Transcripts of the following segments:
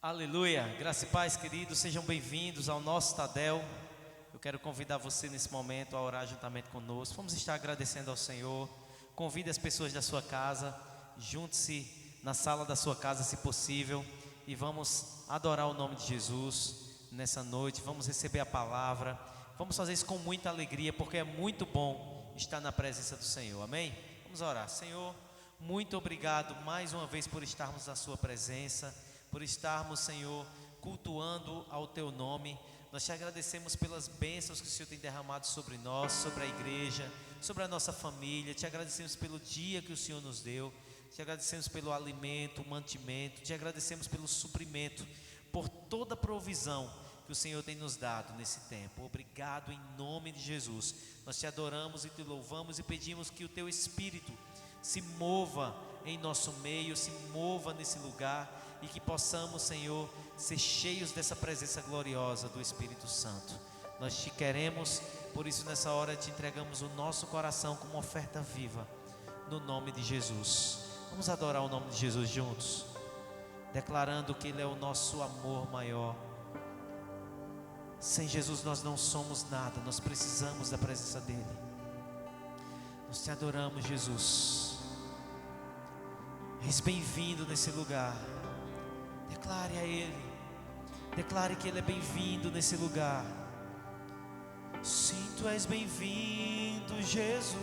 Aleluia, graça e paz, queridos, sejam bem-vindos ao nosso Tadel. Eu quero convidar você nesse momento a orar juntamente conosco. Vamos estar agradecendo ao Senhor. Convide as pessoas da sua casa, junte-se na sala da sua casa, se possível, e vamos adorar o nome de Jesus nessa noite. Vamos receber a palavra. Vamos fazer isso com muita alegria, porque é muito bom estar na presença do Senhor. Amém? Vamos orar. Senhor, muito obrigado mais uma vez por estarmos na sua presença, por estarmos, Senhor, cultuando ao Teu nome. Nós te agradecemos pelas bênçãos que o Senhor tem derramado sobre nós, sobre a igreja, sobre a nossa família. Te agradecemos pelo dia que o Senhor nos deu. Te agradecemos pelo alimento, o mantimento. Te agradecemos pelo suprimento, por toda a provisão que o Senhor tem nos dado nesse tempo. Obrigado em nome de Jesus. Nós te adoramos e te louvamos e pedimos que o Teu Espírito se mova em nosso meio, se mova nesse lugar, e que possamos, Senhor, ser cheios dessa presença gloriosa do Espírito Santo. Nós te queremos, por isso nessa hora te entregamos o nosso coração como oferta viva, no nome de Jesus. Vamos adorar o nome de Jesus juntos, declarando que Ele é o nosso amor maior. Sem Jesus nós não somos nada, nós precisamos da presença dEle. Nós te adoramos, Jesus. És bem-vindo nesse lugar. Declare a Ele, declare que Ele é bem-vindo nesse lugar. Sim, Tu és bem-vindo, Jesus.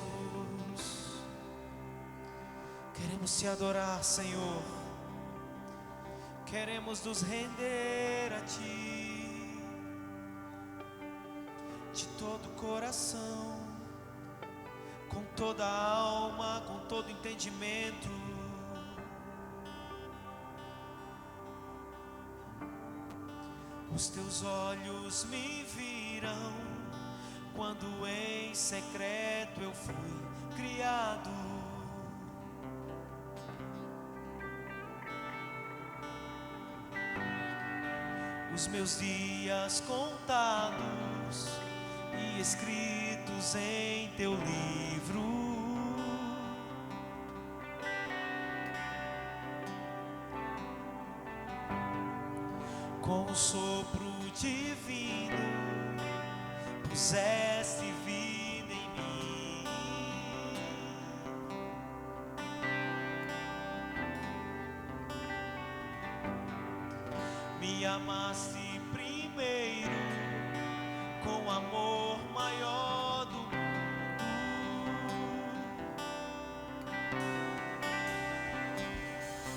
Queremos Te adorar, Senhor. Queremos nos render a Ti, de todo o coração, com toda a alma, com todo o entendimento. Os Teus olhos me viram quando em secreto eu fui criado. Os meus dias contados e escritos em Teu livro. Com o sopro divino puseste vida em mim. Me amaste primeiro com amor maior do mundo.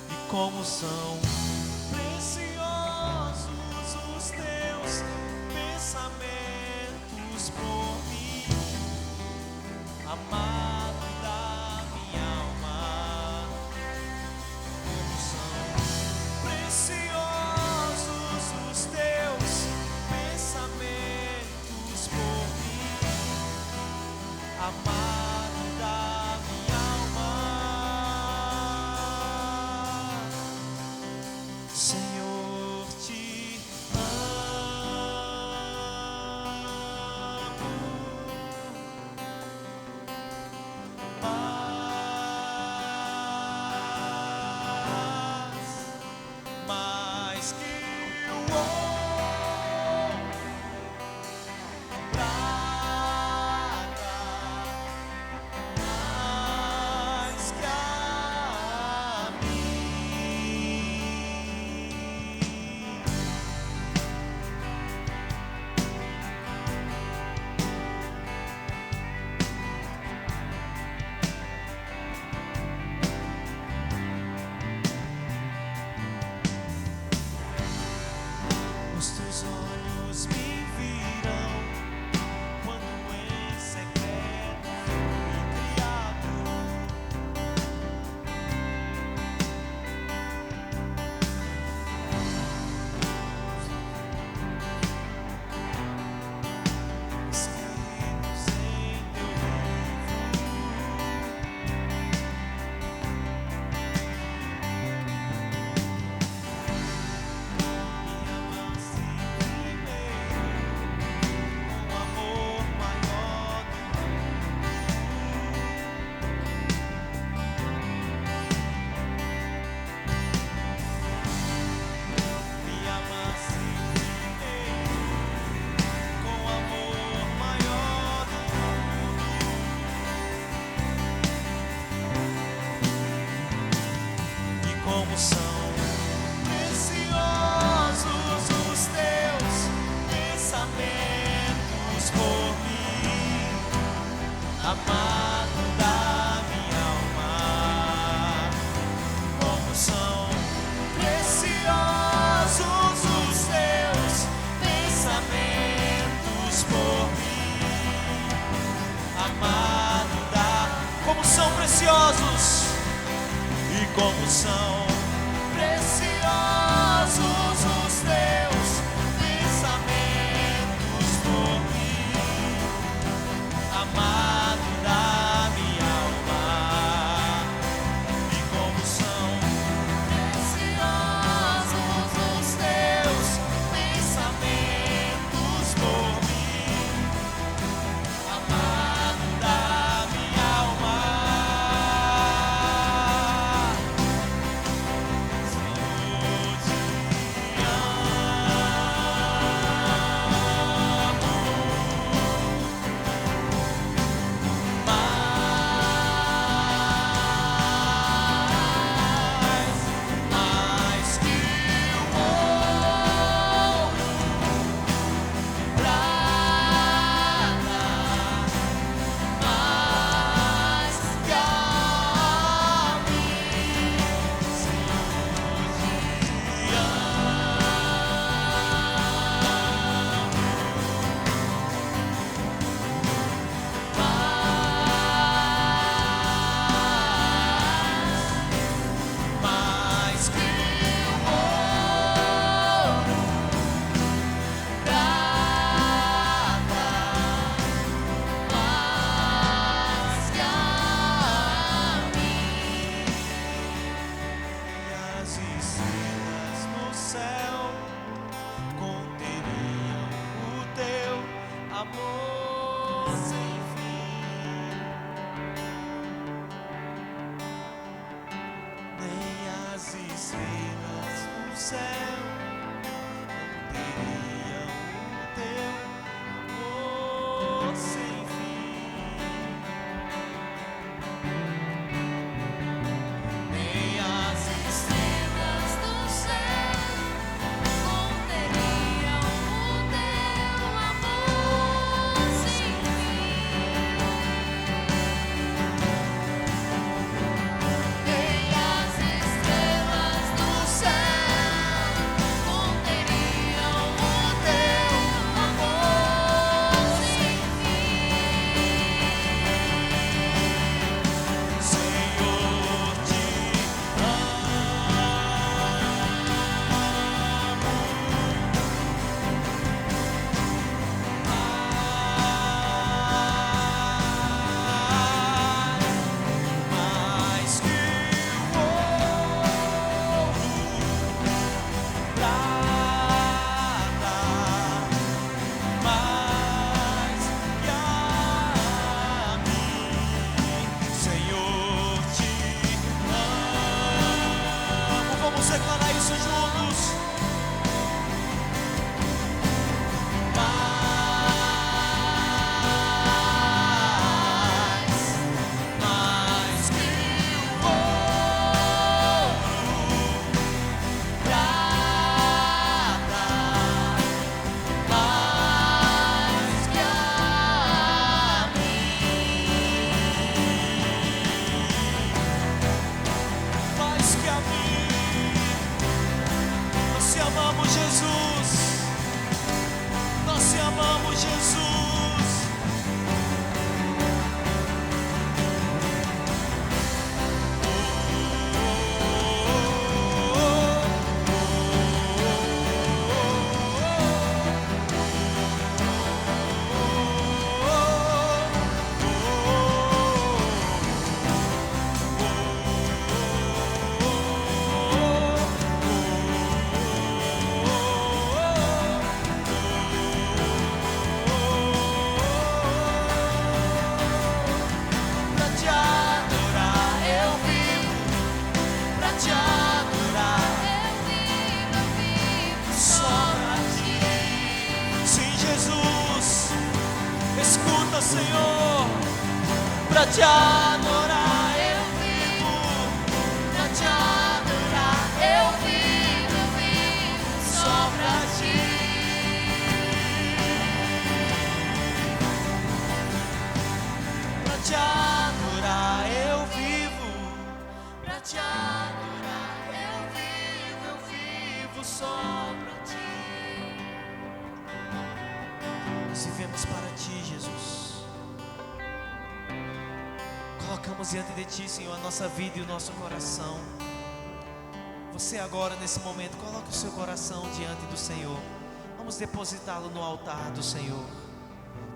E como são os Teus pensamentos por mim, amado da minha alma. Como são preciosos os Teus pensamentos por mim, amado da minha alma. amamos, Jesus. Senhor, pra te adorar eu vivo, pra te adorar eu vivo só pra ti. Pra te adorar eu vivo, pra te adorar eu vivo só pra ti. Nós vivemos para ti, Jesus. Colocamos diante de ti, Senhor, a nossa vida e o nosso coração. Você agora, nesse momento, coloque o seu coração diante do Senhor. Vamos depositá-lo no altar do Senhor.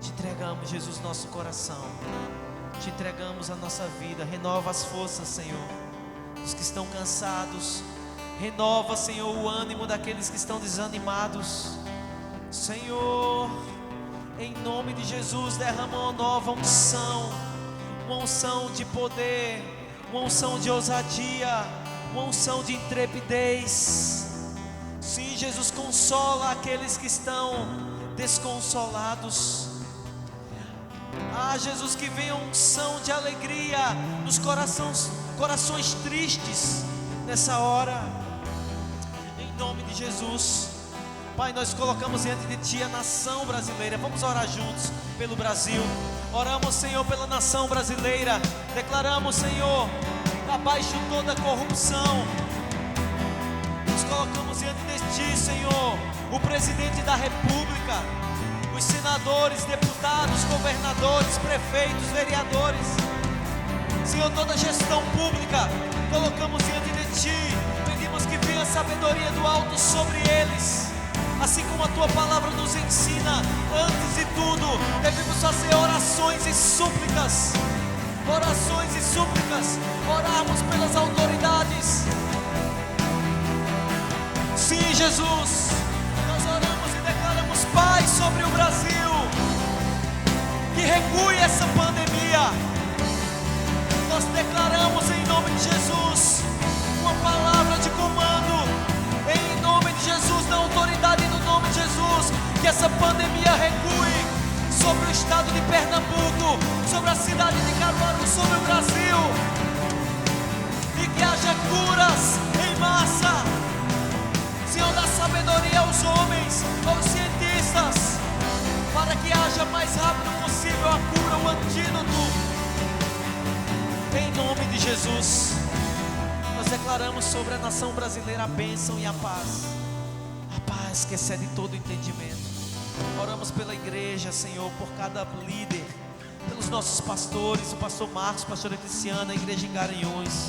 Te entregamos, Jesus, nosso coração. Te entregamos a nossa vida. Renova as forças, Senhor, dos que estão cansados. Renova, Senhor, o ânimo daqueles que estão desanimados. Senhor, em nome de Jesus, derrama uma nova unção. Uma unção de poder, uma unção de ousadia, uma unção de intrepidez. Sim, Jesus, consola aqueles que estão desconsolados. Ah, Jesus, que venha unção de alegria nos corações tristes nessa hora. Em nome de Jesus. Pai, nós colocamos diante de ti a nação brasileira. Vamos orar juntos pelo Brasil. Oramos, Senhor, pela nação brasileira. Declaramos, Senhor, abaixo toda corrupção. Nos colocamos diante de ti, Senhor, o presidente da república, os senadores, deputados, governadores, prefeitos, vereadores. Senhor, toda a gestão pública, colocamos diante de ti. Pedimos que venha a sabedoria do alto sobre eles. Assim como a tua palavra nos ensina, antes de tudo, devemos fazer orações e súplicas. Orações e súplicas. Orarmos pelas autoridades. Sim, Jesus. Nós oramos e declaramos paz sobre o Brasil. Que recue essa pandemia. Nós declaramos em nome de Jesus uma palavra de comando. Em nome de Jesus, na autoridade e no nome de Jesus, que essa pandemia recue sobre o estado de Pernambuco, sobre a cidade de Caruaru, sobre o Brasil, e que haja curas em massa. Senhor, dá sabedoria aos homens, aos cientistas, para que haja mais rápido possível a cura, o antídoto. Em nome de Jesus, nós declaramos sobre a nação brasileira a bênção e a paz que excede todo entendimento. Oramos pela igreja, Senhor, por cada líder, pelos nossos pastores, o pastor Marcos, a pastora Cristiana, a igreja em Garanhuns,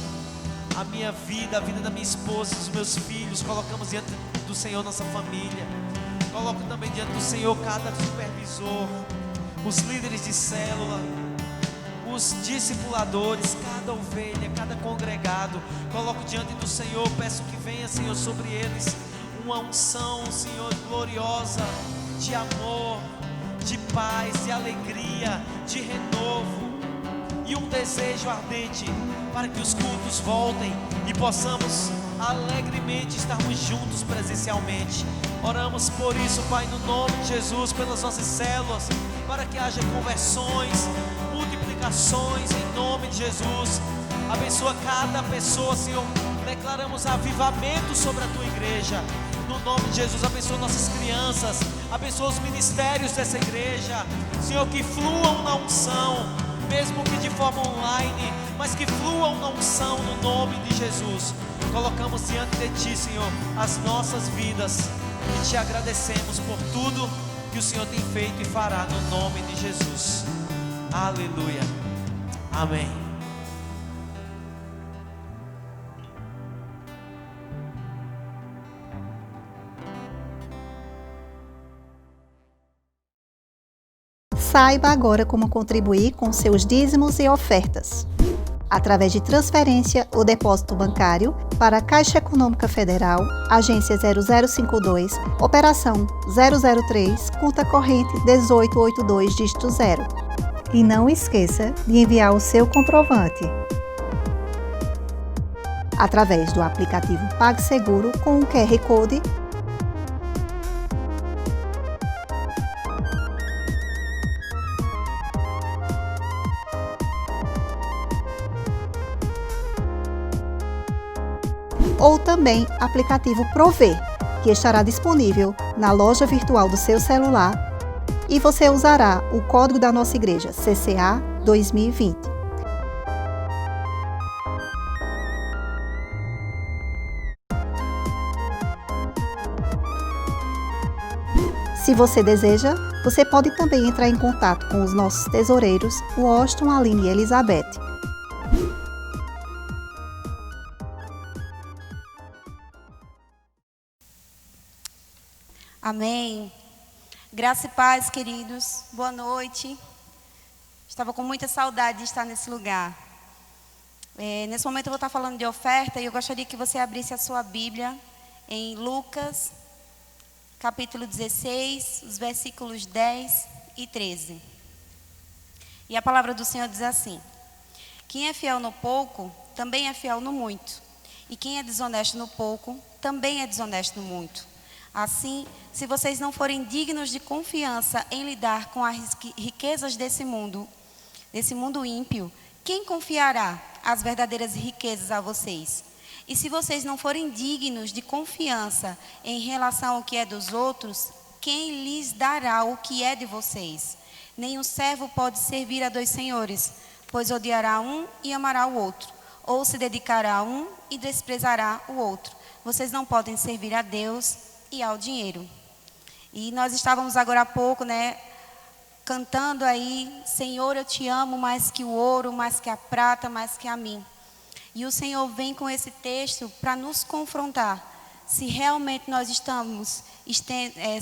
a minha vida, a vida da minha esposa, dos meus filhos. Colocamos diante do Senhor nossa família. Coloco também diante do Senhor cada supervisor, os líderes de célula, os discipuladores, cada ovelha, cada congregado. Coloco diante do Senhor, peço que venha, Senhor, sobre eles uma unção, Senhor, gloriosa, de amor, de paz, de alegria, de renovo, e um desejo ardente para que os cultos voltem e possamos alegremente estarmos juntos presencialmente. Oramos por isso, Pai, no nome de Jesus, pelas nossas células, para que haja conversões, multiplicações, em nome de Jesus. Abençoa cada pessoa, Senhor. Declaramos avivamento sobre a tua igreja. No nome de Jesus, abençoa nossas crianças, abençoa os ministérios dessa igreja, Senhor, que fluam na unção, mesmo que de forma online, mas que fluam na unção no nome de Jesus. Colocamos diante de ti, Senhor, as nossas vidas e te agradecemos por tudo que o Senhor tem feito e fará no nome de Jesus. Aleluia. Amém. Saiba agora como contribuir com seus dízimos e ofertas. Através de transferência ou depósito bancário para a Caixa Econômica Federal, agência 0052, operação 003, conta corrente 1882, dígito 0. E não esqueça de enviar o seu comprovante através do aplicativo PagSeguro com o QR Code ou também aplicativo Prover, que estará disponível na loja virtual do seu celular e você usará o código da nossa igreja, CCA 2020. Se você deseja, você pode também entrar em contato com os nossos tesoureiros, Washington, Aline e Elizabeth. Amém. Graça e paz, queridos. Boa noite. Estava com muita saudade de estar nesse lugar. Nesse momento eu vou estar falando de oferta e eu gostaria que você abrisse a sua Bíblia em Lucas, capítulo 16, os versículos 10 e 13. E a palavra do Senhor diz assim: quem é fiel no pouco, também é fiel no muito. E quem é desonesto no pouco, também é desonesto no muito. Assim, se vocês não forem dignos de confiança em lidar com as riquezas desse mundo ímpio, quem confiará as verdadeiras riquezas a vocês? E se vocês não forem dignos de confiança em relação ao que é dos outros, quem lhes dará o que é de vocês? Nenhum servo pode servir a dois senhores, pois odiará um e amará o outro, ou se dedicará a um e desprezará o outro. Vocês não podem servir a Deus e ao dinheiro. E nós estávamos agora há pouco, cantando aí: Senhor, eu te amo mais que o ouro, mais que a prata, mais que a mim. E o Senhor vem com esse texto para nos confrontar se realmente nós estamos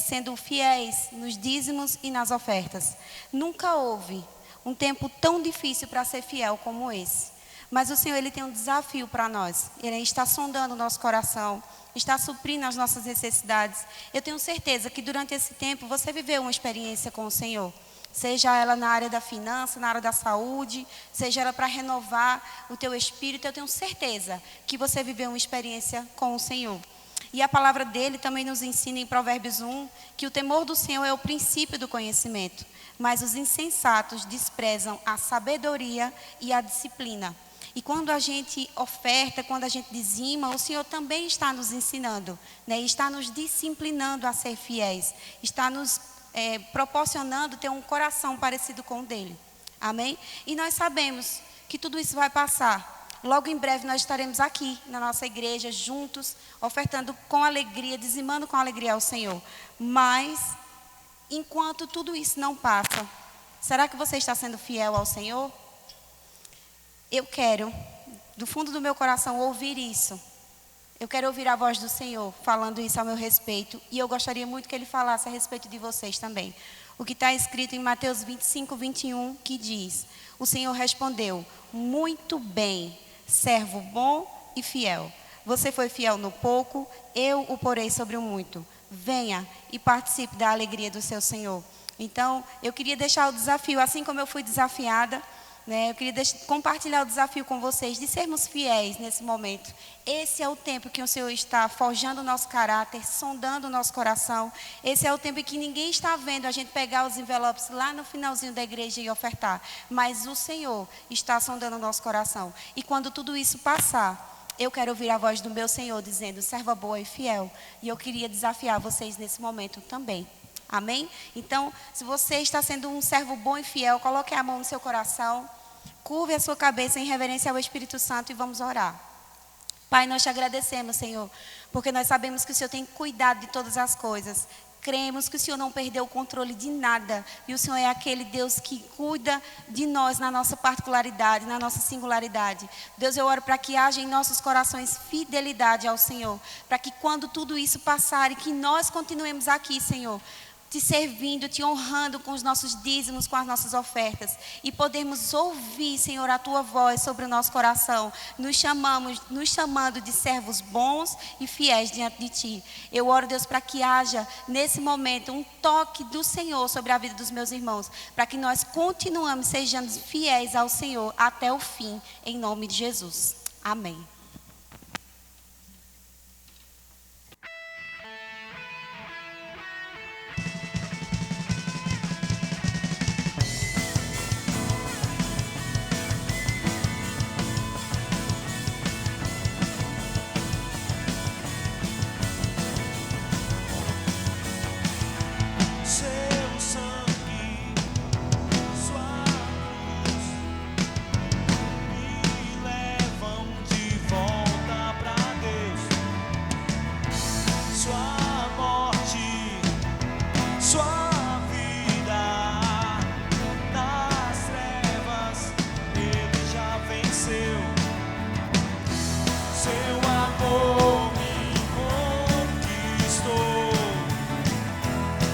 sendo fiéis nos dízimos e nas ofertas. Nunca houve um tempo tão difícil para ser fiel como esse. Mas o Senhor, Ele tem um desafio para nós. Ele está sondando o nosso coração, está suprindo as nossas necessidades. Eu tenho certeza que durante esse tempo você viveu uma experiência com o Senhor. Seja ela na área da finança, na área da saúde, seja ela para renovar o teu espírito. Eu tenho certeza que você viveu uma experiência com o Senhor. E a palavra dele também nos ensina em Provérbios 1, que o temor do Senhor é o princípio do conhecimento. Mas os insensatos desprezam a sabedoria e a disciplina. E quando a gente oferta, quando a gente dizima, o Senhor também está nos ensinando, está nos disciplinando a ser fiéis, está nos proporcionando ter um coração parecido com o dele. Amém? E nós sabemos que tudo isso vai passar. Logo em breve nós estaremos aqui na nossa igreja, juntos, ofertando com alegria, dizimando com alegria ao Senhor. Mas, enquanto tudo isso não passa, será que você está sendo fiel ao Senhor? Eu quero, do fundo do meu coração, ouvir isso. Eu quero ouvir a voz do Senhor falando isso ao meu respeito. E eu gostaria muito que Ele falasse a respeito de vocês também. O que está escrito em Mateus 25, 21, que diz: o Senhor respondeu: muito bem, servo bom e fiel. Você foi fiel no pouco, eu o porei sobre o muito. Venha e participe da alegria do seu Senhor. Então, eu queria deixar o desafio, assim como eu fui desafiada, eu queria compartilhar o desafio com vocês de sermos fiéis nesse momento. Esse é o tempo que o Senhor está forjando o nosso caráter, sondando o nosso coração. Esse é o tempo em que ninguém está vendo a gente pegar os envelopes lá no finalzinho da igreja e ofertar. Mas o Senhor está sondando o nosso coração. E quando tudo isso passar, eu quero ouvir a voz do meu Senhor dizendo: serva boa e fiel. E eu queria desafiar vocês nesse momento também. Amém? Então, se você está sendo um servo bom e fiel, coloque a mão no seu coração. Curve a sua cabeça em reverência ao Espírito Santo e vamos orar. Pai, nós te agradecemos, Senhor, porque nós sabemos que o Senhor tem cuidado de todas as coisas. Cremos que o Senhor não perdeu o controle de nada. E o Senhor é aquele Deus que cuida de nós na nossa particularidade, na nossa singularidade. Deus, eu oro para que haja em nossos corações fidelidade ao Senhor. Para que quando tudo isso passar e que nós continuemos aqui, Senhor, te servindo, te honrando com os nossos dízimos, com as nossas ofertas. E podermos ouvir, Senhor, a Tua voz sobre o nosso coração. Nos chamando de servos bons e fiéis diante de Ti. Eu oro, Deus, para que haja nesse momento um toque do Senhor sobre a vida dos meus irmãos. Para que nós continuemos, sejamos fiéis ao Senhor até o fim. Em nome de Jesus. Amém. Seu sangue, sua cruz, me levam de volta pra Deus. Sua morte, sua vida, nas trevas Ele já venceu. Seu amor me conquistou.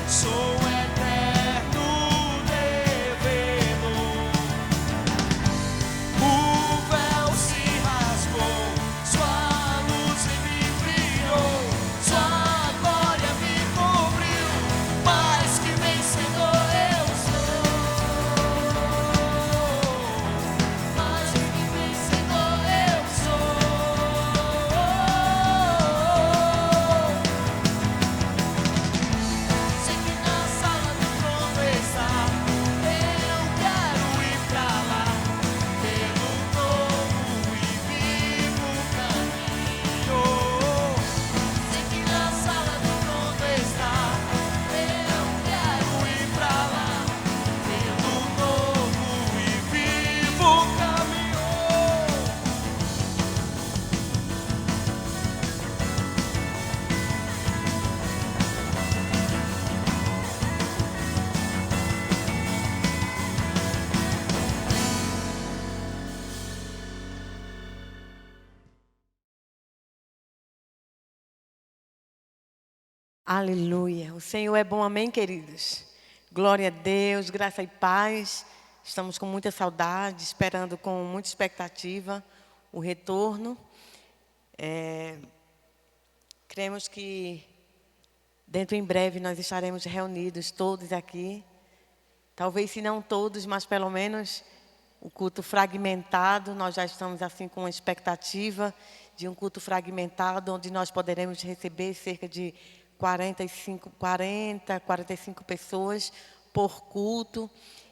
Sou eterno devedor. O véu se rasgou, sua luz me brilhou, sua glória me cobriu. Mais que vencedor eu sou. Mais que vencedor eu sou. Sei que na sala do trono está. Eu quero ir pra lá, pelo novo e vivo caminho. Sei que na sala do trono está. Eu quero ir pra lá, pelo novo e vivo caminho. Aleluia. O Senhor é bom, amém, queridos? Glória a Deus, graça e paz. Estamos com muita saudade, esperando com muita expectativa o retorno. Cremos que dentro em breve nós estaremos reunidos todos aqui. Talvez se não todos, mas pelo menos o culto fragmentado. Nós já estamos assim com uma expectativa de um culto fragmentado, onde nós poderemos receber cerca de 45 pessoas por culto.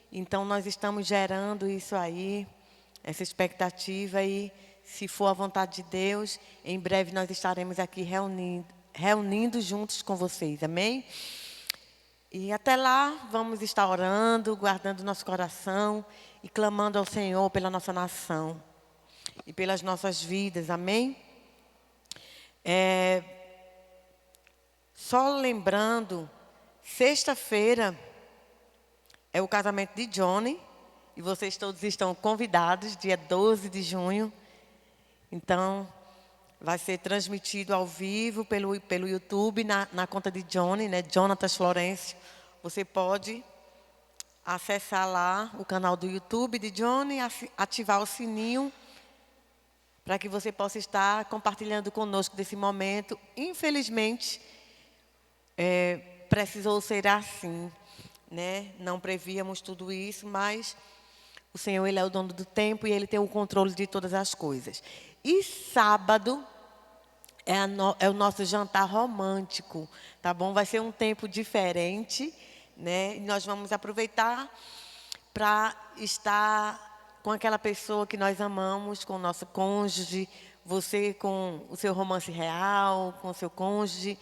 Então, nós estamos gerando isso aí, essa expectativa. E, se for a vontade de Deus, em breve nós estaremos aqui reunindo juntos com vocês. Amém? E até lá, vamos estar orando, guardando nosso coração e clamando ao Senhor pela nossa nação e pelas nossas vidas. Amém? Só lembrando, sexta-feira é o casamento de Johnny. E vocês todos estão convidados, dia 12 de junho. Então, vai ser transmitido ao vivo pelo YouTube, na conta de Johnny, né? Jonatas Florencio. Você pode acessar lá o canal do YouTube de Johnny, ativar o sininho, para que você possa estar compartilhando conosco desse momento. Infelizmente, precisou ser assim, né? Não prevíamos tudo isso, mas o Senhor, Ele é o dono do tempo e Ele tem o controle de todas as coisas. E sábado é o nosso jantar romântico, tá bom? Vai ser um tempo diferente, né? E nós vamos aproveitar para estar com aquela pessoa que nós amamos, com o nosso cônjuge, você com o seu romance real, com o seu cônjuge,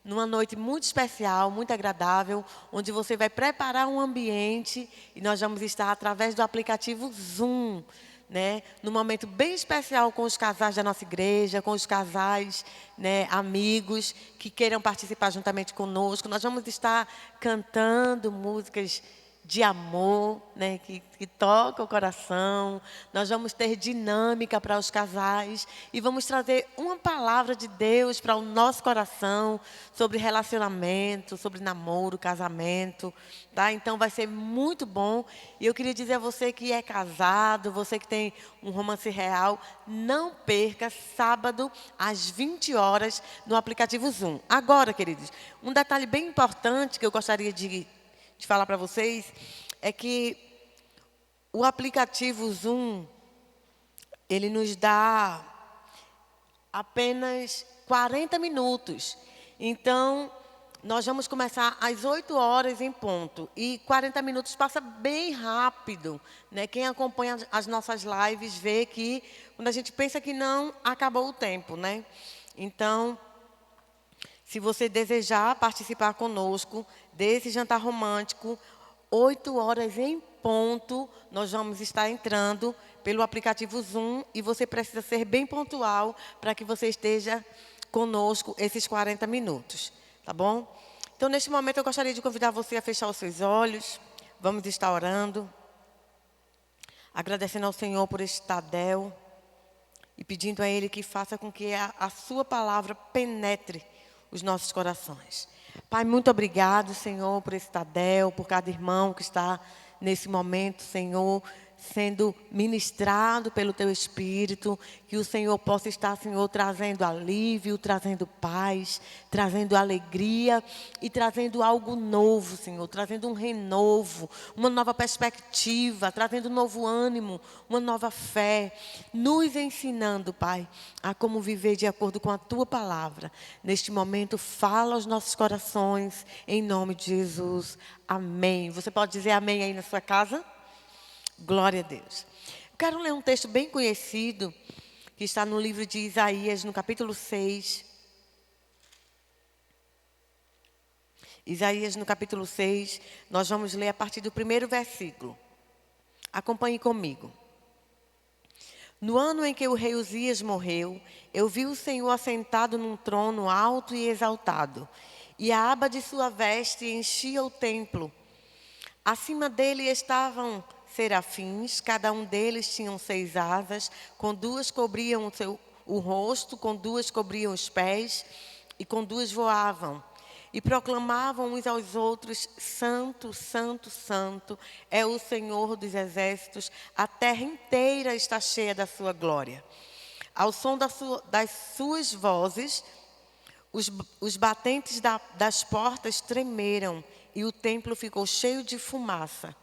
numa noite muito especial, muito agradável, onde você vai preparar um ambiente e nós vamos estar através do aplicativo Zoom. né, num momento bem especial com os casais da nossa igreja, com os casais, né, amigos que queiram participar juntamente conosco. Nós vamos estar cantando músicas de amor, né, que tocam o coração. Nós vamos ter dinâmica para os casais e vamos trazer uma palavra de Deus para o nosso coração sobre relacionamento, sobre namoro, casamento, tá? Então vai ser muito bom. E eu queria dizer a você que é casado, você que tem um romance real, não perca sábado às 20 horas no aplicativo Zoom. Agora, queridos, um detalhe bem importante que eu gostaria de falar para vocês é que o aplicativo Zoom, ele nos dá apenas 40 minutos. Então, nós vamos começar às 8 horas em ponto. E 40 minutos passa bem rápido, né? Quem acompanha as nossas lives vê que, quando a gente pensa que não, acabou o tempo, né? Então, se você desejar participar conosco desse jantar romântico, 8 horas em ponto, nós vamos estar entrando pelo aplicativo Zoom e você precisa ser bem pontual para que você esteja conosco esses 40 minutos, tá bom? Então, neste momento, eu gostaria de convidar você a fechar os seus olhos. Vamos estar orando, agradecendo ao Senhor por este Tadel e pedindo a Ele que faça com que a sua palavra penetre os nossos corações. Pai, muito obrigado, Senhor, por esse Tadel, por cada irmão que está nesse momento, Senhor, sendo ministrado pelo Teu Espírito, que o Senhor possa estar, Senhor, trazendo alívio, trazendo paz, trazendo alegria e trazendo algo novo, Senhor, trazendo um renovo, uma nova perspectiva, trazendo um novo ânimo, uma nova fé, nos ensinando, Pai, a como viver de acordo com a Tua palavra. Neste momento, fala aos nossos corações, em nome de Jesus. Amém. Você pode dizer amém aí na sua casa? Glória a Deus. Eu quero ler um texto bem conhecido, que está no livro de Isaías, no capítulo 6. Isaías, no capítulo 6, nós vamos ler a partir do primeiro versículo. Acompanhe comigo. No ano em que o rei Uzias morreu, eu vi o Senhor assentado num trono alto e exaltado, e a aba de sua veste enchia o templo. Acima dele estavam serafins, cada um deles tinha 6 asas, com 2 cobriam o rosto, com 2 cobriam os pés, e com 2 voavam. E proclamavam uns aos outros: Santo, Santo, Santo é o Senhor dos exércitos, a terra inteira está cheia da sua glória. Ao som das suas vozes, os batentes das portas tremeram, e o templo ficou cheio de fumaça.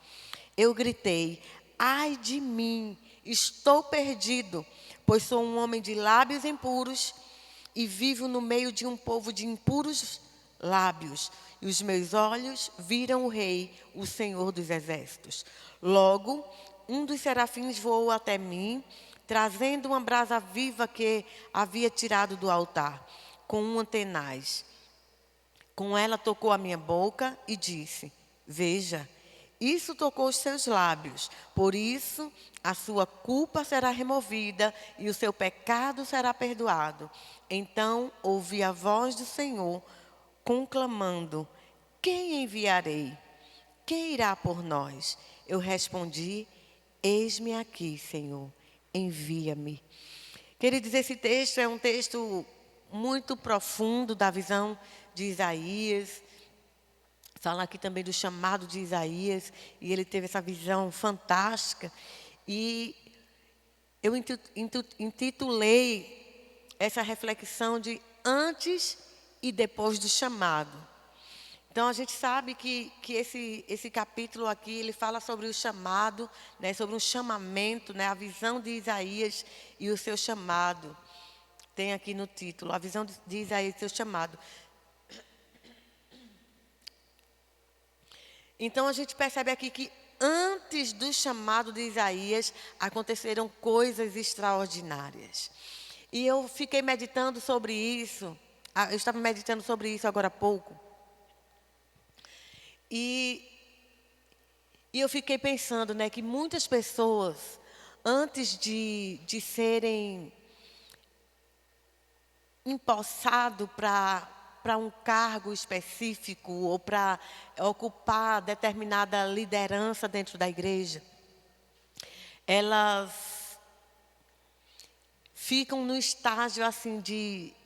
Eu gritei: ai de mim, estou perdido, pois sou um homem de lábios impuros e vivo no meio de um povo de impuros lábios. E os meus olhos viram o Rei, o Senhor dos exércitos. Logo, um dos serafins voou até mim, trazendo uma brasa viva que havia tirado do altar, com um tenaz. Com ela tocou a minha boca e disse: veja, isso tocou os seus lábios, por isso a sua culpa será removida e o seu pecado será perdoado. Então ouvi a voz do Senhor conclamando: quem enviarei? Quem irá por nós? Eu respondi: eis-me aqui, Senhor, envia-me. Queridos, esse texto é um texto muito profundo da visão de Isaías. Fala aqui também do chamado de Isaías, e ele teve essa visão fantástica. E eu intitulei essa reflexão de antes e depois do chamado. Então, a gente sabe que esse capítulo aqui, ele fala sobre o chamado, né, sobre um chamamento, né, a visão de Isaías e o seu chamado. Tem aqui no título, a visão de Isaías e o seu chamado. Então, a gente percebe aqui que antes do chamado de Isaías, aconteceram coisas extraordinárias. E eu fiquei meditando sobre isso. Eu estava meditando sobre isso agora há pouco. E eu fiquei pensando, né, que muitas pessoas, antes de serem empossados para um cargo específico ou para ocupar determinada liderança dentro da igreja, elas ficam no estágio assim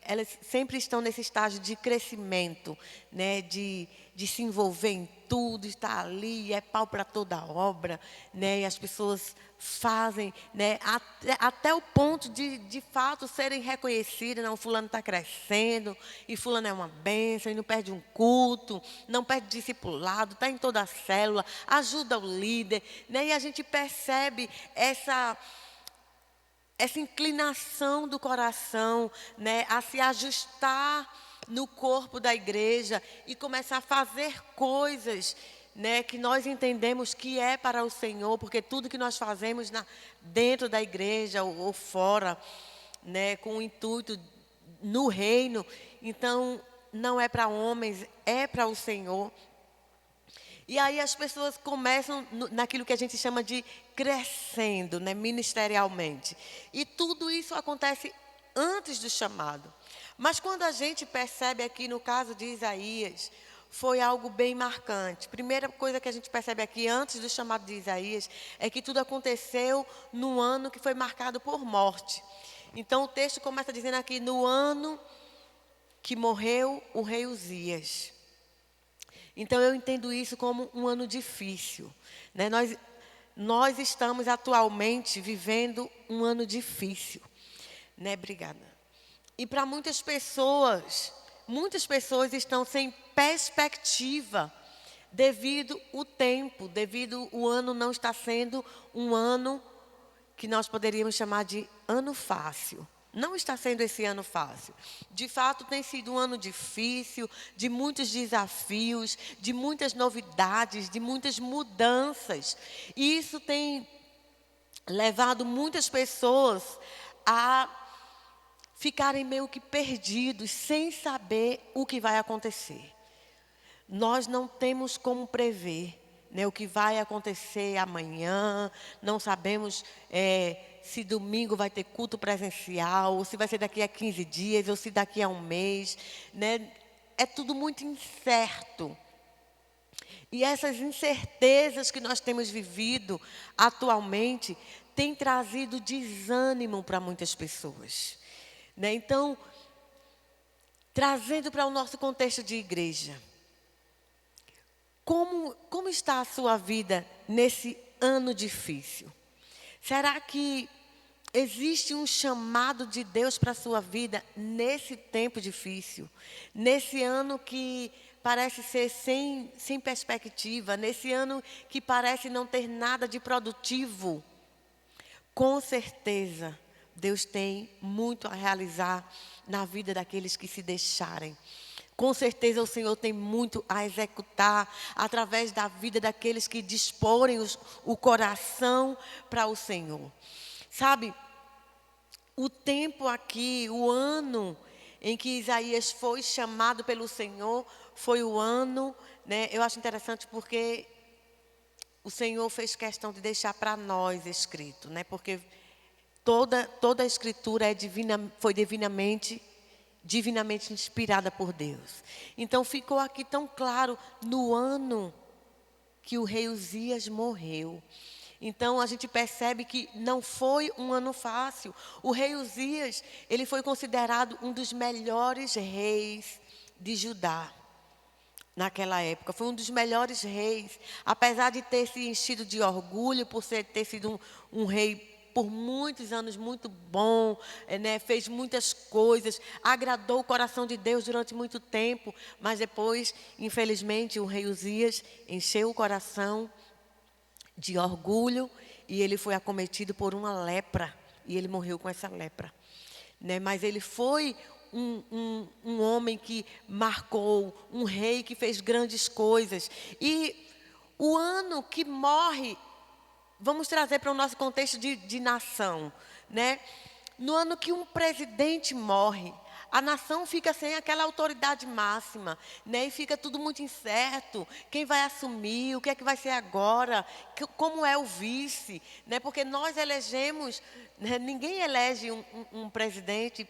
elas sempre estão nesse estágio de crescimento, né, de se envolver em tudo, estar ali, é pau para toda obra, né, e as pessoas fazem, né, até o ponto de fato serem reconhecidas. Não, fulano está crescendo, e fulano é uma bênção, e não perde um culto, não perde discipulado, está em toda a célula, ajuda o líder, né, e a gente percebe essa inclinação do coração, né, a se ajustar no corpo da igreja e começar a fazer coisas, né, que nós entendemos que é para o Senhor, porque tudo que nós fazemos dentro da igreja ou fora, né, com o intuito no reino, então não é para homens, é para o Senhor. E aí as pessoas começam naquilo que a gente chama de crescendo, né, ministerialmente. E tudo isso acontece antes do chamado. Mas quando a gente percebe aqui no caso de Isaías, foi algo bem marcante. Primeira coisa que a gente percebe aqui antes do chamado de Isaías é que tudo aconteceu num ano que foi marcado por morte. Então o texto começa dizendo aqui: no ano que morreu o rei Uzias. Então eu entendo isso como um ano difícil, né? Nós estamos atualmente vivendo um ano difícil, né? Obrigada. E para muitas pessoas estão sem perspectiva devido o ano não está sendo um ano que nós poderíamos chamar de ano fácil. Não está sendo esse ano fácil. De fato, tem sido um ano difícil, de muitos desafios, de muitas novidades, de muitas mudanças. E isso tem levado muitas pessoas a ficarem meio que perdidos, sem saber o que vai acontecer. Nós não temos como prever, né, o que vai acontecer amanhã, não sabemos se domingo vai ter culto presencial, ou se vai ser daqui a 15 dias, ou se daqui a um mês, né? É tudo muito incerto. E essas incertezas que nós temos vivido atualmente têm trazido desânimo para muitas pessoas, né? Então, trazendo para o nosso contexto de igreja, como está a sua vida nesse ano difícil? Será que existe um chamado de Deus para a sua vida nesse tempo difícil? Nesse ano que parece ser sem perspectiva, nesse ano que parece não ter nada de produtivo? Com certeza, Deus tem muito a realizar na vida daqueles que se deixarem. Com certeza o Senhor tem muito a executar através da vida daqueles que disporem o coração para o Senhor. Sabe, o tempo aqui, o ano em que Isaías foi chamado pelo Senhor, foi o ano, né? Eu acho interessante porque o Senhor fez questão de deixar para nós escrito, né? Porque toda a escritura foi divinamente inspirada por Deus. Então ficou aqui tão claro no ano que o rei Uzias morreu. Então a gente percebe que não foi um ano fácil. O rei Uzias, ele foi considerado um dos melhores reis de Judá naquela época. Foi um dos melhores reis, apesar de ter se enchido de orgulho por ter sido um rei por muitos anos muito bom, né? Fez muitas coisas, agradou o coração de Deus durante muito tempo, mas depois, infelizmente, o rei Uzias encheu o coração de orgulho e ele foi acometido por uma lepra e ele morreu com essa lepra, né? Mas ele foi um homem que marcou, um rei que fez grandes coisas. E o ano que morre, vamos trazer para o nosso contexto de nação, né? No ano que um presidente morre, a nação fica sem aquela autoridade máxima, né? E fica tudo muito incerto. Quem vai assumir? O que é que vai ser agora? Como é o vice? Né? Porque nós elegemos, né? Ninguém elege um presidente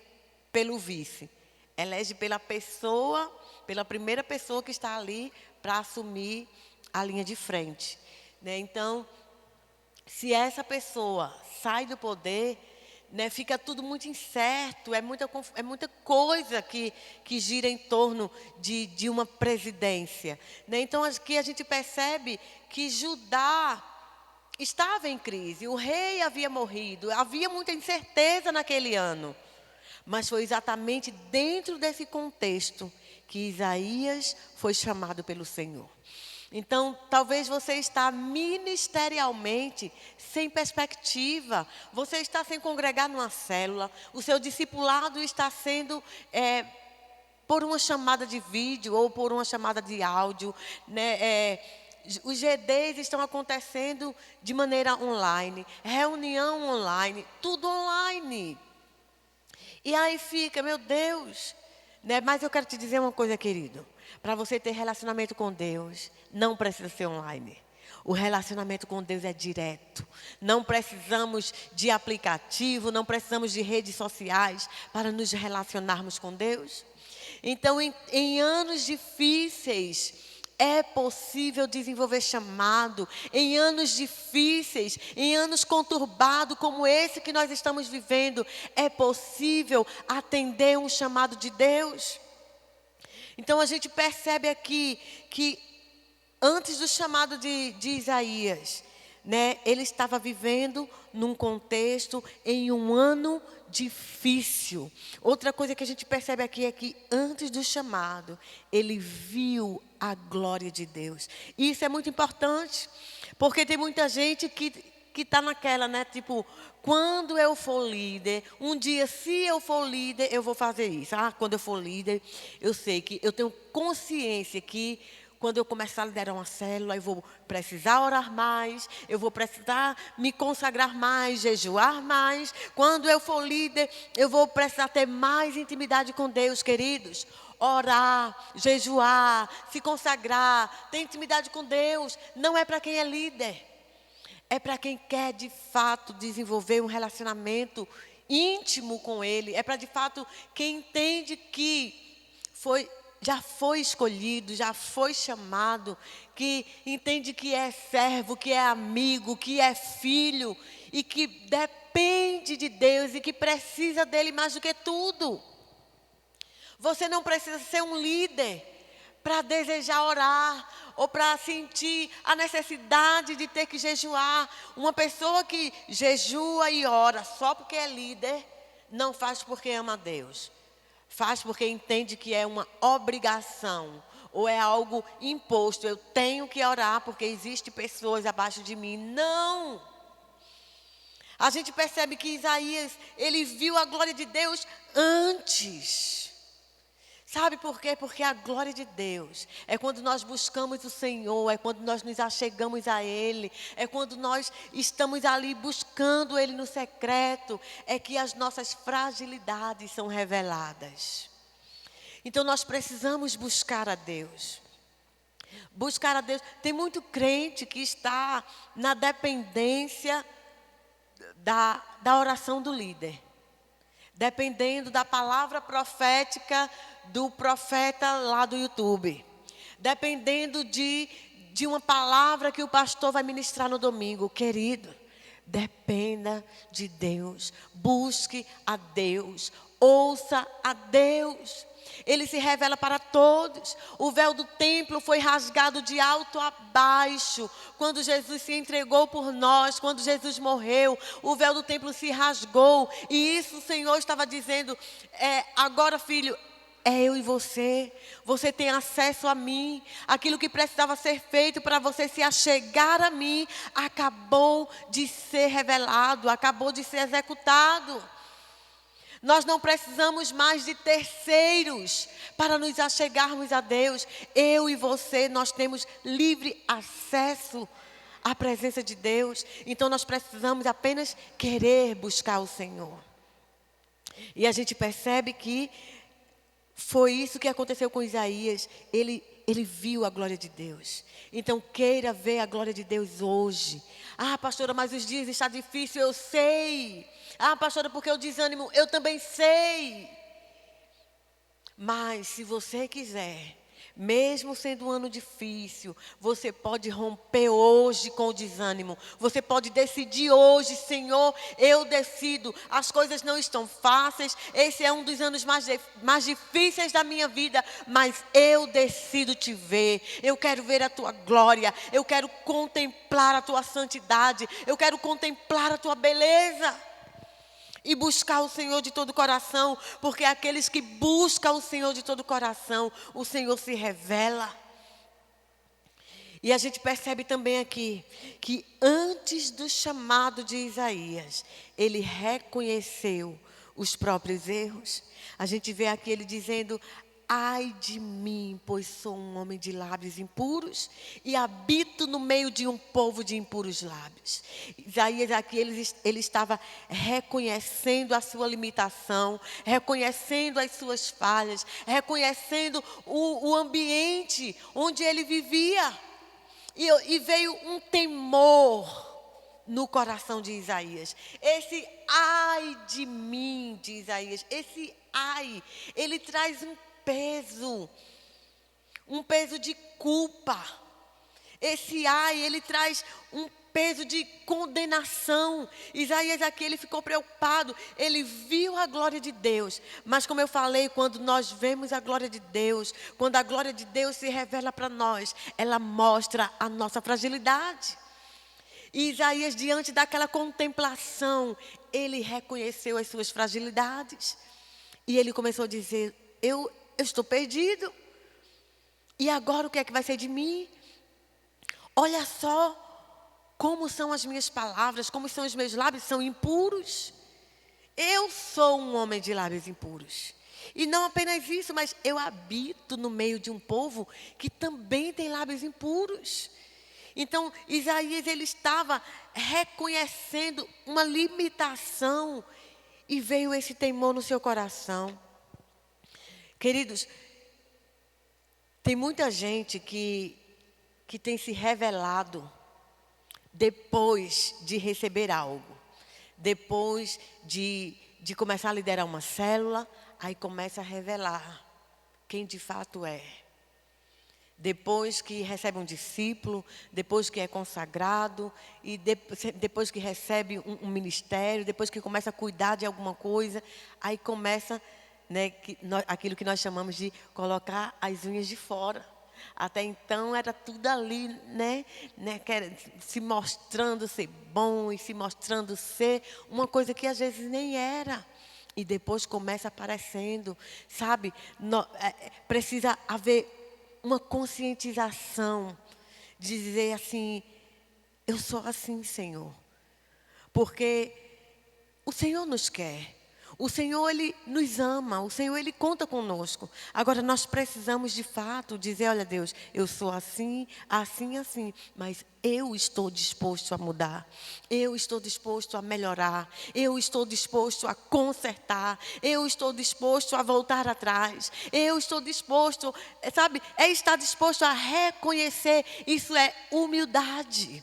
pelo vice. Elege pela pessoa, pela primeira pessoa que está ali para assumir a linha de frente. Né? Então, se essa pessoa sai do poder, né, fica tudo muito incerto, é muita coisa que gira em torno de uma presidência. Né? Então, aqui a gente percebe que Judá estava em crise, o rei havia morrido, havia muita incerteza naquele ano. Mas foi exatamente dentro desse contexto que Isaías foi chamado pelo Senhor. Então, talvez você está ministerialmente sem perspectiva. Você está sem congregar numa célula. O seu discipulado está sendo por uma chamada de vídeo ou por uma chamada de áudio. Né? Os GDs estão acontecendo de maneira online. Reunião online. Tudo online. E aí fica, meu Deus. Né? Mas eu quero te dizer uma coisa, querido. Para você ter relacionamento com Deus, não precisa ser online. O relacionamento com Deus é direto. Não precisamos de aplicativo, não precisamos de redes sociais para nos relacionarmos com Deus. Então, em anos difíceis, é possível desenvolver chamado. Em anos difíceis, em anos conturbados como esse que nós estamos vivendo, é possível atender um chamado de Deus. Então, a gente percebe aqui que antes do chamado de Isaías, né, ele estava vivendo num contexto, em um ano difícil. Outra coisa que a gente percebe aqui é que antes do chamado, ele viu a glória de Deus. E isso é muito importante, porque tem muita gente que está naquela, né? Tipo, quando eu for líder, um dia, se eu for líder, eu vou fazer isso. Quando eu for líder, eu sei que eu tenho consciência que quando eu começar a liderar uma célula, eu vou precisar orar mais, eu vou precisar me consagrar mais, jejuar mais. Quando eu for líder, eu vou precisar ter mais intimidade com Deus, queridos. Orar, jejuar, se consagrar, ter intimidade com Deus, não é para quem é líder. É para quem quer, de fato, desenvolver um relacionamento íntimo com Ele. É para, de fato, quem entende que já foi escolhido, já foi chamado, que entende que é servo, que é amigo, que é filho e que depende de Deus e que precisa dele mais do que tudo. Você não precisa ser um líder para desejar orar ou para sentir a necessidade de ter que jejuar. Uma pessoa que jejua e ora só porque é líder, não faz porque ama a Deus. Faz porque entende que é uma obrigação ou é algo imposto. Eu tenho que orar porque existem pessoas abaixo de mim. Não! A gente percebe que Isaías, ele viu a glória de Deus antes. Sabe por quê? Porque a glória de Deus é quando nós buscamos o Senhor, é quando nós nos achegamos a Ele, é quando nós estamos ali buscando Ele no secreto, é que as nossas fragilidades são reveladas. Então nós precisamos buscar a Deus. Buscar a Deus. Tem muito crente que está na dependência da oração do líder. Dependendo da palavra profética do profeta lá do YouTube. Dependendo de uma palavra que o pastor vai ministrar no domingo. Querido, dependa de Deus. Busque a Deus. Ouça a Deus. Ele se revela para todos. O véu do templo foi rasgado de alto a baixo. Quando Jesus se entregou por nós, quando Jesus morreu, o véu do templo se rasgou. E isso o Senhor estava dizendo, agora filho, é eu e você. Você tem acesso a mim. Aquilo que precisava ser feito para você se achegar a mim, acabou de ser revelado, acabou de ser executado. Nós não precisamos mais de terceiros para nos achegarmos a Deus. Eu e você, nós temos livre acesso à presença de Deus. Então nós precisamos apenas querer buscar o Senhor. E a gente percebe que Foi isso que aconteceu com Isaías. Ele viu a glória de Deus. Então queira ver a glória de Deus hoje. Ah, pastora, mas os dias estão difíceis, eu sei. Ah, pastora, porque o desânimo, eu também sei. Mas se você quiser, mesmo sendo um ano difícil, você pode romper hoje com o desânimo. Você pode decidir hoje, Senhor, eu decido. As coisas não estão fáceis. Esse é um dos anos mais difíceis da minha vida. Mas eu decido te ver. Eu quero ver a tua glória. Eu quero contemplar a tua santidade. Eu quero contemplar a tua beleza. E buscar o Senhor de todo o coração, porque aqueles que buscam o Senhor de todo o coração, o Senhor se revela. E a gente percebe também aqui, que antes do chamado de Isaías, ele reconheceu os próprios erros. A gente vê aqui ele dizendo: ai de mim, pois sou um homem de lábios impuros e habito no meio de um povo de impuros lábios. Isaías aqui, ele estava reconhecendo a sua limitação, reconhecendo as suas falhas, reconhecendo o ambiente onde ele vivia. E veio um temor no coração de Isaías. Esse ai de mim, de Isaías, esse ai, ele traz um peso de culpa. Esse ai, ele traz um peso de condenação. Isaías aqui, ele ficou preocupado, ele viu a glória de Deus, mas como eu falei, quando nós vemos a glória de Deus, quando a glória de Deus se revela para nós, ela mostra a nossa fragilidade. E Isaías, diante daquela contemplação, ele reconheceu as suas fragilidades, e ele começou a dizer: eu estou perdido. E agora o que é que vai ser de mim? Olha só como são as minhas palavras, como são os meus lábios, são impuros. Eu sou um homem de lábios impuros. E não apenas isso, mas eu habito no meio de um povo que também tem lábios impuros. Então, Isaías, ele estava reconhecendo uma limitação e veio esse temor no seu coração. Queridos, tem muita gente que tem se revelado depois de receber algo. Depois de começar a liderar uma célula, aí começa a revelar quem de fato é. Depois que recebe um discípulo, depois que é consagrado, e depois que recebe um ministério, depois que começa a cuidar de alguma coisa, aí começa, né, aquilo que nós chamamos de colocar as unhas de fora. Até então era tudo ali, né, se mostrando ser bom e se mostrando ser uma coisa que às vezes nem era. E depois começa aparecendo, sabe? Precisa haver uma conscientização, de dizer assim: eu sou assim, Senhor. Porque o Senhor nos quer. O Senhor, Ele nos ama. O Senhor, Ele conta conosco. Agora, nós precisamos, de fato, dizer: olha, Deus, eu sou assim, assim, assim. Mas eu estou disposto a mudar. Eu estou disposto a melhorar. Eu estou disposto a consertar. Eu estou disposto a voltar atrás. Eu estou disposto, sabe, estar disposto a reconhecer. Isso é humildade.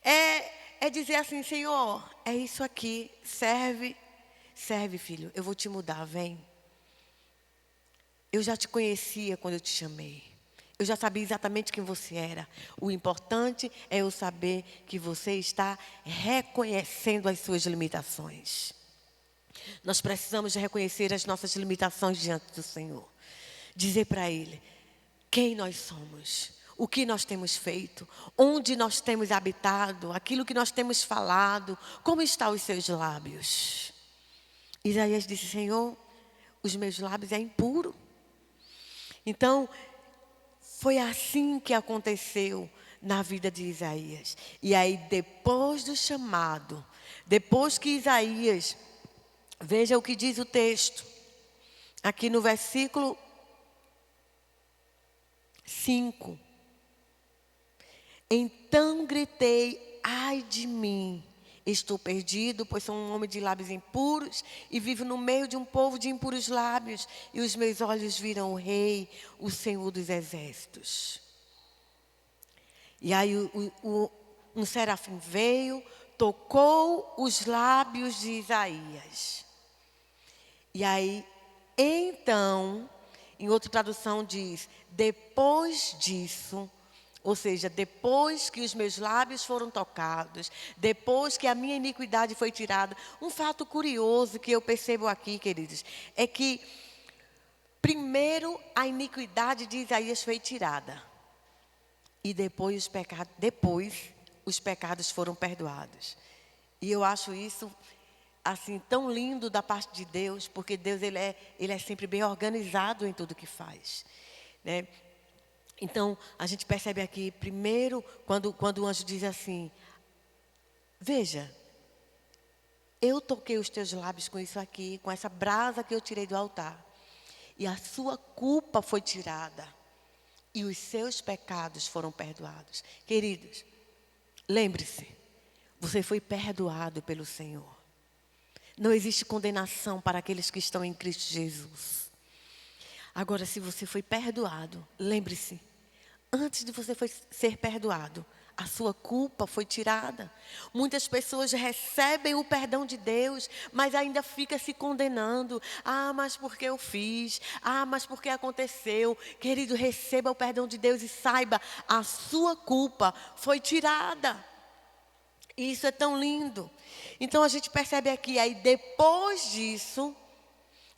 É dizer assim: Senhor, é isso aqui, serve, filho, eu vou te mudar, vem. Eu já te conhecia quando eu te chamei. Eu já sabia exatamente quem você era. O importante é eu saber que você está reconhecendo as suas limitações. Nós precisamos de reconhecer as nossas limitações diante do Senhor. Dizer para Ele quem nós somos. O que nós temos feito, onde nós temos habitado, aquilo que nós temos falado, como estão os seus lábios. Isaías disse: Senhor, os meus lábios é impuro. Então, foi assim que aconteceu na vida de Isaías. E aí, depois do chamado, depois que Isaías, veja o que diz o texto, aqui no versículo 5. Então gritei: ai de mim, Estou perdido, pois sou um homem de lábios impuros e vivo no meio de um povo de impuros lábios. E os meus olhos viram o Rei, o Senhor dos Exércitos. E aí um serafim veio, tocou os lábios de Isaías. E aí, então, em outra tradução diz, depois disso, ou seja, depois que os meus lábios foram tocados, depois que a minha iniquidade foi tirada. Um fato curioso que eu percebo aqui, queridos, é que primeiro a iniquidade de Isaías foi tirada. E depois os pecados foram perdoados. E eu acho isso assim tão lindo da parte de Deus, porque Deus ele é sempre bem organizado em tudo que faz, né? Então, a gente percebe aqui, primeiro, quando o anjo diz assim, veja, eu toquei os teus lábios com isso aqui, com essa brasa que eu tirei do altar. E a sua culpa foi tirada. E os seus pecados foram perdoados. Queridos, lembre-se, você foi perdoado pelo Senhor. Não existe condenação para aqueles que estão em Cristo Jesus. Agora, se você foi perdoado, lembre-se, antes de você ser perdoado, a sua culpa foi tirada. Muitas pessoas recebem o perdão de Deus, mas ainda fica se condenando. Ah, mas porque eu fiz? Ah, mas porque aconteceu? Querido, receba o perdão de Deus e saiba, a sua culpa foi tirada. E isso é tão lindo. Então a gente percebe aqui, aí depois disso,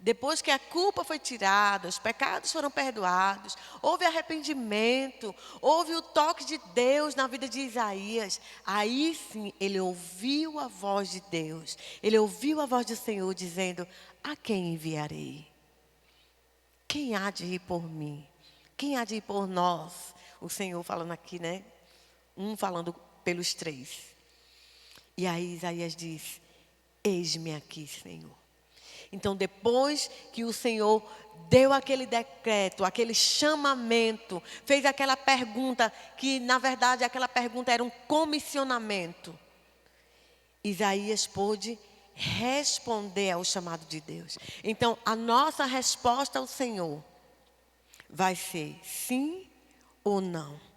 depois que a culpa foi tirada, os pecados foram perdoados, houve arrependimento, houve o toque de Deus na vida de Isaías. Aí sim, ele ouviu a voz de Deus. Ele ouviu a voz do Senhor dizendo, a quem enviarei? Quem há de ir por mim? Quem há de ir por nós? O Senhor falando aqui, né? Falando pelos três. E aí Isaías diz, eis-me aqui, Senhor. Então, depois que o Senhor deu aquele decreto, aquele chamamento, fez aquela pergunta, que na verdade aquela pergunta era um comissionamento, Isaías pôde responder ao chamado de Deus. Então, a nossa resposta ao Senhor vai ser sim ou não.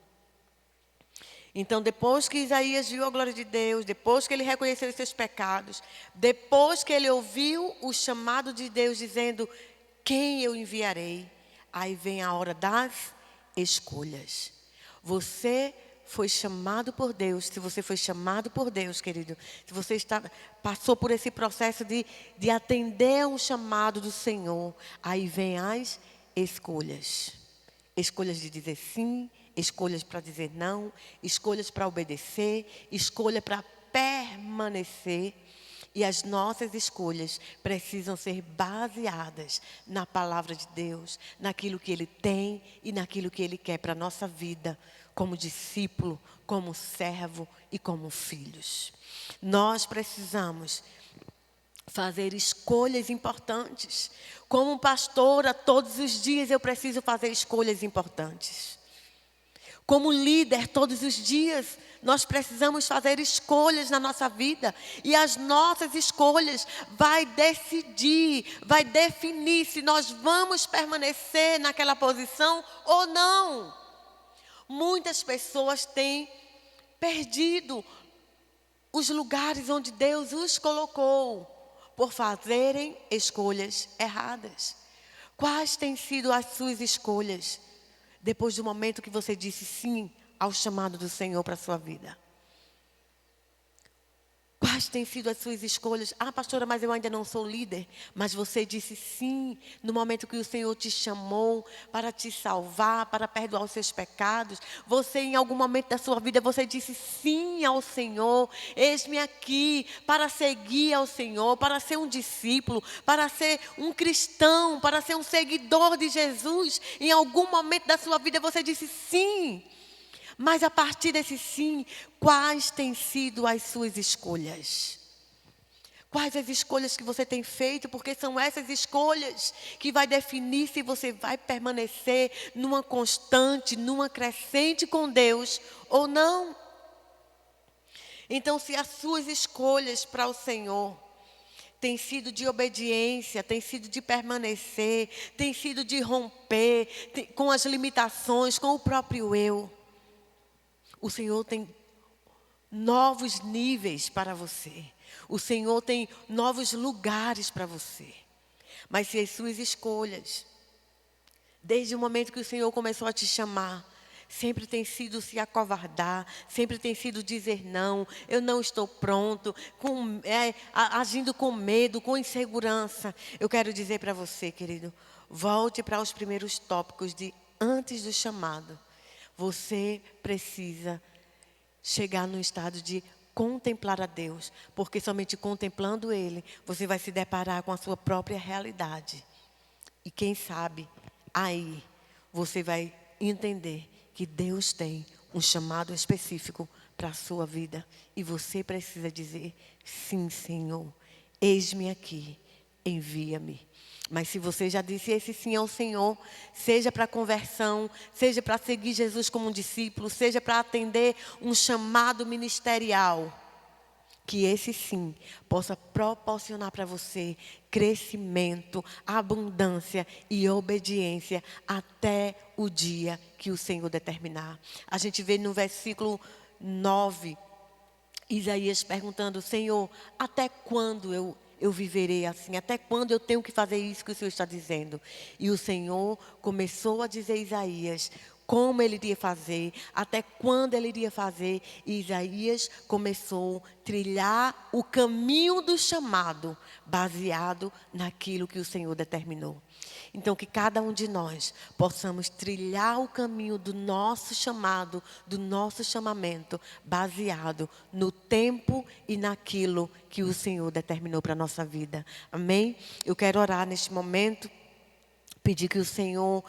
Então, depois que Isaías viu a glória de Deus, depois que ele reconheceu os seus pecados, depois que ele ouviu o chamado de Deus dizendo, quem eu enviarei? Aí vem a hora das escolhas. Você foi chamado por Deus. Se você foi chamado por Deus, querido, se você passou por esse processo de atender a um chamado do Senhor, aí vem as escolhas. Escolhas de dizer sim, escolhas para dizer não, escolhas para obedecer, escolha para permanecer. E as nossas escolhas precisam ser baseadas na palavra de Deus, naquilo que Ele tem e naquilo que Ele quer para a nossa vida, como discípulo, como servo e como filhos. Nós precisamos fazer escolhas importantes. Como pastora, todos os dias eu preciso fazer escolhas importantes. Como líder, todos os dias, nós precisamos fazer escolhas na nossa vida. E as nossas escolhas vai decidir, vai definir se nós vamos permanecer naquela posição ou não. Muitas pessoas têm perdido os lugares onde Deus os colocou por fazerem escolhas erradas. Quais têm sido as suas escolhas depois do momento que você disse sim ao chamado do Senhor para a sua vida? Quais têm sido as suas escolhas? Ah, pastora, mas eu ainda não sou líder. Mas você disse sim no momento que o Senhor te chamou para te salvar, para perdoar os seus pecados. Você, em algum momento da sua vida, você disse sim ao Senhor. Eis-me aqui para seguir ao Senhor, para ser um discípulo, para ser um cristão, para ser um seguidor de Jesus. Em algum momento da sua vida, você disse sim. Mas a partir desse sim, quais têm sido as suas escolhas? Quais as escolhas que você tem feito? Porque são essas escolhas que vai definir se você vai permanecer numa constante, numa crescente com Deus ou não. Então, se as suas escolhas para o Senhor tem sido de obediência, tem sido de permanecer, tem sido de romper com as limitações, com o próprio eu, o Senhor tem novos níveis para você. O Senhor tem novos lugares para você. Mas se as suas escolhas, desde o momento que o Senhor começou a te chamar, sempre tem sido se acovardar, sempre tem sido dizer não, eu não estou pronto, agindo com medo, com insegurança. Eu quero dizer para você, querido, volte para os primeiros tópicos de antes do chamado. Você precisa chegar num estado de contemplar a Deus, porque somente contemplando Ele, você vai se deparar com a sua própria realidade. E quem sabe, aí, você vai entender que Deus tem um chamado específico para a sua vida. E você precisa dizer, sim, Senhor, eis-me aqui, envia-me. Mas se você já disse esse sim ao Senhor, seja para conversão, seja para seguir Jesus como um discípulo, seja para atender um chamado ministerial, que esse sim possa proporcionar para você crescimento, abundância e obediência até o dia que o Senhor determinar. A gente vê no versículo 9, Isaías perguntando, Senhor, até quando eu viverei assim? Até quando eu tenho que fazer isso que o Senhor está dizendo? E o Senhor começou a dizer a Isaías como ele iria fazer, até quando ele iria fazer. E Isaías começou a trilhar o caminho do chamado, baseado naquilo que o Senhor determinou. Então, que cada um de nós possamos trilhar o caminho do nosso chamado, do nosso chamamento, baseado no tempo e naquilo que o Senhor determinou para a nossa vida. Amém? Eu quero orar neste momento, pedir que o Senhor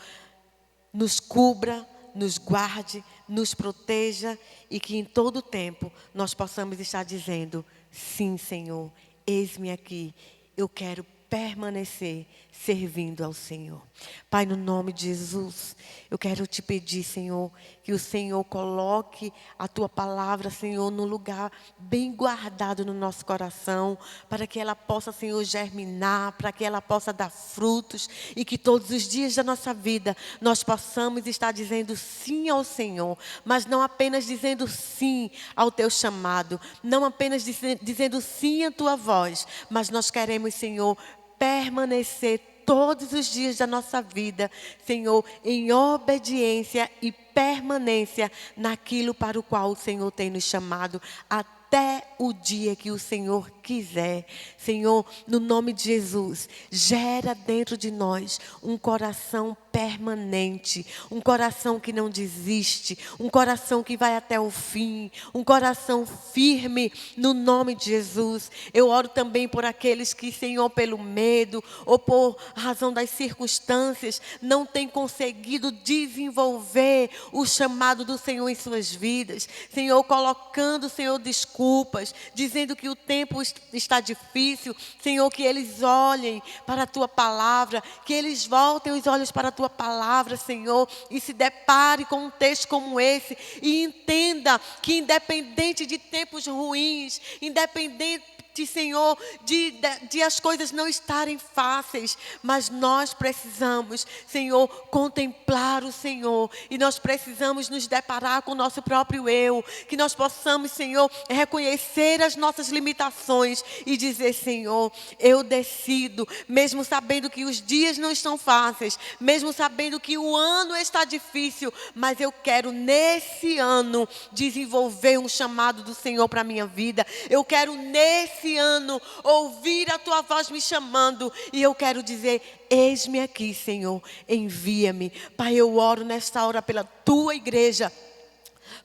nos cubra, nos guarde, nos proteja e que em todo tempo nós possamos estar dizendo, sim, Senhor, eis-me aqui, eu quero permanecer servindo ao Senhor. Pai, no nome de Jesus, eu quero te pedir, Senhor, que o Senhor coloque a tua palavra, Senhor, no lugar bem guardado no nosso coração, para que ela possa, Senhor, germinar, para que ela possa dar frutos e que todos os dias da nossa vida nós possamos estar dizendo sim ao Senhor, mas não apenas dizendo sim ao teu chamado, não apenas dizendo sim à tua voz, mas nós queremos, Senhor, permanecer todos os dias da nossa vida, Senhor, em obediência e permanência naquilo para o qual o Senhor tem nos chamado, até o dia que o Senhor quiser. Senhor, no nome de Jesus, gera dentro de nós um coração permanente, um coração que não desiste, um coração que vai até o fim, um coração firme, no nome de Jesus. Eu oro também por aqueles que, Senhor, pelo medo ou por razão das circunstâncias, não têm conseguido desenvolver o chamado do Senhor em suas vidas. Senhor, colocando, Senhor, desculpas, dizendo que o tempo está difícil. Senhor, que eles olhem para a tua palavra, que eles voltem os olhos para a tua palavra, Senhor, e se depare com um texto como esse e entenda que independente de tempos ruins, independente, Senhor, de as coisas não estarem fáceis, mas nós precisamos, Senhor, contemplar o Senhor, e nós precisamos nos deparar com o nosso próprio eu, que nós possamos, Senhor, reconhecer as nossas limitações e dizer, Senhor, eu decido, mesmo sabendo que os dias não estão fáceis, mesmo sabendo que o ano está difícil, mas eu quero nesse ano desenvolver um chamado do Senhor para a minha vida. Eu quero nesse ano ouvir a tua voz me chamando, e eu quero dizer, eis-me aqui, Senhor, envia-me. Pai, eu oro nesta hora pela tua igreja,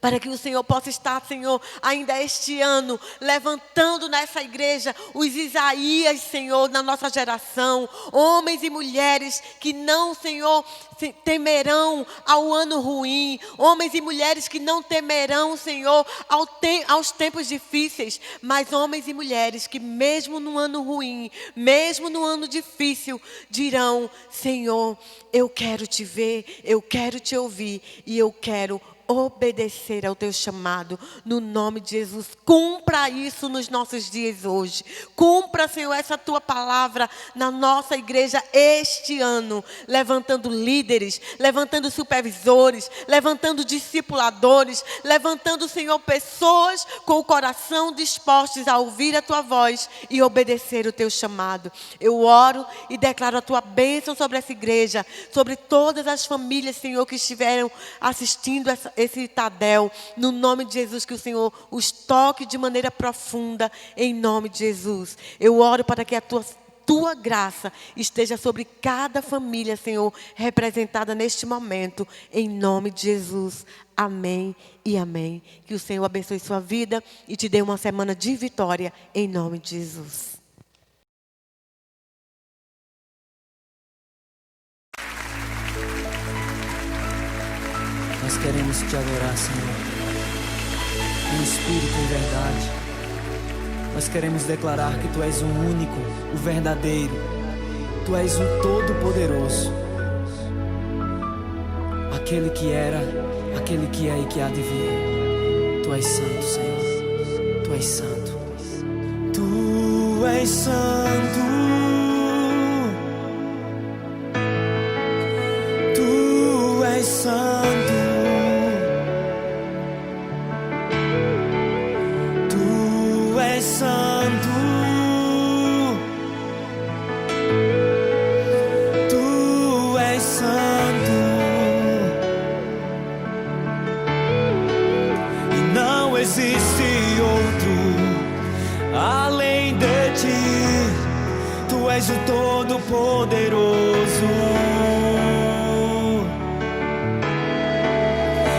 para que o Senhor possa estar, Senhor, ainda este ano, levantando nessa igreja os Isaías, Senhor, na nossa geração. Homens e mulheres que não, Senhor, temerão ao ano ruim. Homens e mulheres que não temerão, Senhor, aos tempos difíceis. Mas homens e mulheres que mesmo no ano ruim, mesmo no ano difícil, dirão, Senhor, eu quero te ver, eu quero te ouvir e eu quero obedecer ao teu chamado, no nome de Jesus. Cumpra isso nos nossos dias hoje. Cumpra, Senhor, essa tua palavra na nossa igreja este ano, levantando líderes, levantando supervisores, levantando discipuladores, levantando, Senhor, pessoas com o coração dispostos a ouvir a tua voz e obedecer o teu chamado. Eu oro e declaro a tua bênção sobre essa igreja, sobre todas as famílias, Senhor, que estiveram assistindo esse Tadel, no nome de Jesus, que o Senhor os toque de maneira profunda, em nome de Jesus. Eu oro para que a tua graça esteja sobre cada família, Senhor, representada neste momento, em nome de Jesus. Amém e amém. Que o Senhor abençoe sua vida e te dê uma semana de vitória, em nome de Jesus. Nós queremos te adorar, Senhor, em espírito e em verdade. Nós queremos declarar que Tu és o único, o verdadeiro. Tu és o Todo-Poderoso. Aquele que era, aquele que é e que há de vir. Tu és santo, Senhor. Tu és santo. Tu és santo. Tu és santo. Santo, Tu és santo, e não existe outro além de Ti. Tu és o Todo-Poderoso,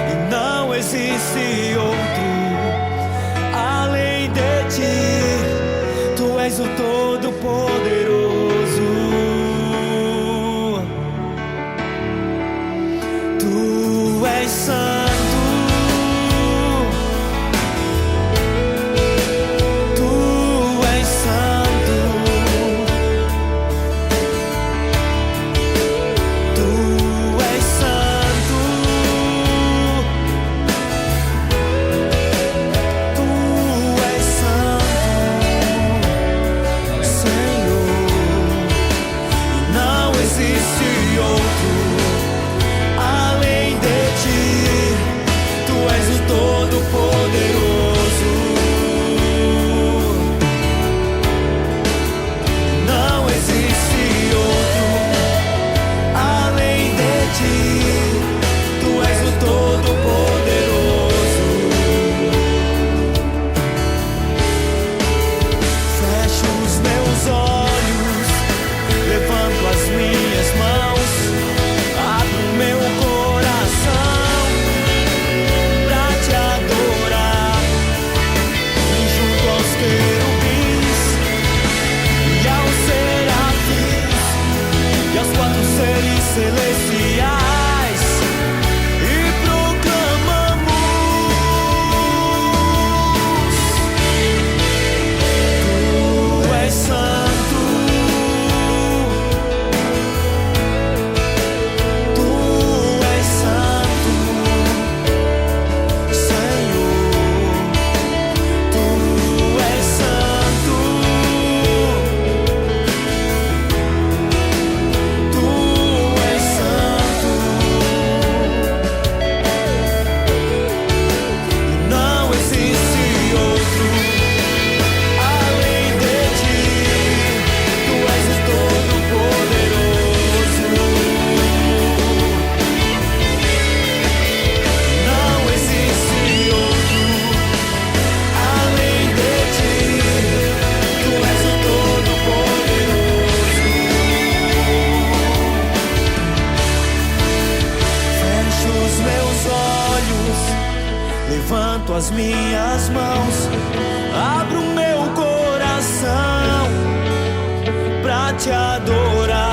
e não existe outro além de Ti. Tu és o Todo-Poderoso. Tu és santo. Tu és santo. Tu és santo. Tu és santo, Senhor, e não existe outro além de Ti. Tu és o Todo-Poderoso. Não existe outro além de Ti. Tu és o Todo-Poderoso. Fecho os meus olhos, levanto as minhas mãos, abro o meu coração pra Te adorar. E junto aos querubins e aos serafins e aos 4 seres celestiais, e proclamamos: Tu és santo. Tu és santo, Senhor. Tu és santo. Tu és santo. E não existe outro além de Ti. Tu és o Todo-Poderoso. Não existe outro além de Ti. Tu és o Todo-Poderoso. Fecho os meus olhos, levanto as minhas mãos, abro o meu coração pra Te adorar.